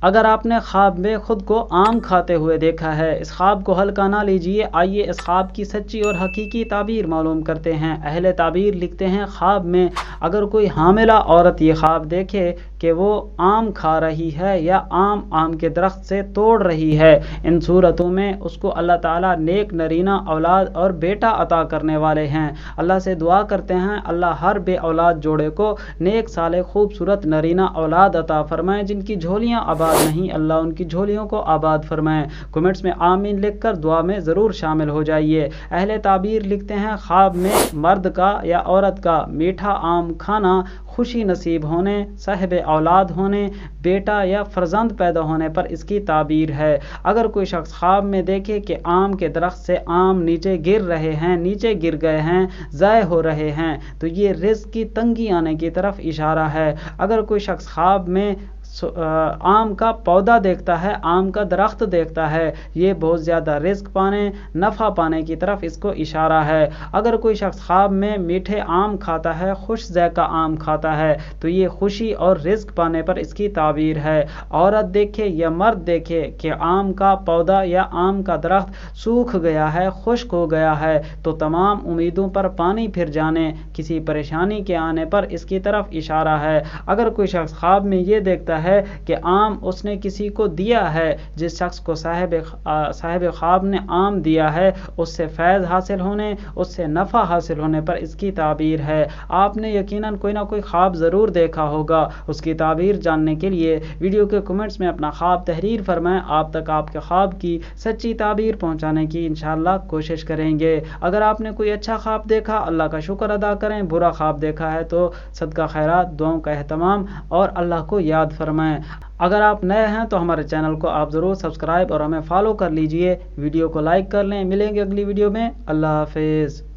اگر آپ نے خواب میں خود کو آم کھاتے ہوئے دیکھا ہے، اس خواب کو ہلکا نہ لیجیے، آئیے اس خواب کی سچی اور حقیقی تعبیر معلوم کرتے ہیں۔ اہل تعبیر لکھتے ہیں، خواب میں اگر کوئی حاملہ عورت یہ خواب دیکھے کہ وہ آم کھا رہی ہے یا آم کے درخت سے توڑ رہی ہے، ان صورتوں میں اس کو اللہ تعالیٰ نیک نرینہ اولاد اور بیٹا عطا کرنے والے ہیں۔ اللہ سے دعا کرتے ہیں اللہ ہر بے اولاد جوڑے کو نیک صالح خوبصورت نرینہ اولاد عطا فرمائیں، جن کی جھولیاں آباد نہیں، اللہ ان کی جھولیوں کو آباد فرمائیں۔ کمنٹس میں آمین لکھ کر دعا میں ضرور شامل ہو جائیے۔ اہل تعبیر لکھتے ہیں، خواب میں مرد کا یا عورت کا میٹھا آم کھانا خوشی نصیب ہونے، صاحب اولاد ہونے، بیٹا یا فرزند پیدا ہونے پر اس کی تعبیر ہے۔ اگر کوئی شخص خواب میں دیکھے کہ آم کے درخت سے آم نیچے گر رہے ہیں، نیچے گر گئے ہیں، ضائع ہو رہے ہیں، تو یہ رزق کی تنگی آنے کی طرف اشارہ ہے۔ اگر کوئی شخص خواب میں آم کا پودا دیکھتا ہے، آم کا درخت دیکھتا ہے، یہ بہت زیادہ رزق پانے، نفع پانے کی طرف اس کو اشارہ ہے۔ اگر کوئی شخص خواب میں میٹھے آم کھاتا ہے، خوش ذائقہ آم کھاتا ہے، تو یہ خوشی اور رزق پانے پر اس کی تعبیر ہے۔ عورت دیکھے یا مرد دیکھے کہ آم کا پودا یا آم کا درخت سوکھ گیا ہے، خشک ہو گیا ہے، تو تمام امیدوں پر پانی پھر جانے، کسی پریشانی کے آنے پر اس کی طرف اشارہ ہے۔ اگر کوئی شخص خواب میں یہ دیکھتا ہے کہ آم اس نے کسی کو دیا ہے، جس شخص کو صاحب خواب نے آم دیا ہے، اس سے فیض حاصل ہونے، اس سے نفع حاصل ہونے پر اس کی تعبیر ہے۔ آپ نے یقیناً کوئی نہ کوئی خواب ضرور دیکھا ہوگا، اس کی تعبیر جاننے کے لیے ویڈیو کے کمنٹس میں اپنا خواب تحریر فرمائیں، آپ تک آپ کے خواب کی سچی تعبیر پہنچانے کی انشاءاللہ کوشش کریں گے۔ اگر آپ نے کوئی اچھا خواب دیکھا، اللہ کا شکر ادا کریں، برا خواب دیکھا ہے تو صدقہ خیرات، دعاؤں کا اہتمام اور اللہ کو یاد فرمائیں۔ اگر آپ نئے ہیں تو ہمارے چینل کو آپ ضرور سبسکرائب اور ہمیں فالو کر لیجئے، ویڈیو کو لائک کر لیں۔ ملیں گے اگلی ویڈیو میں، اللہ حافظ۔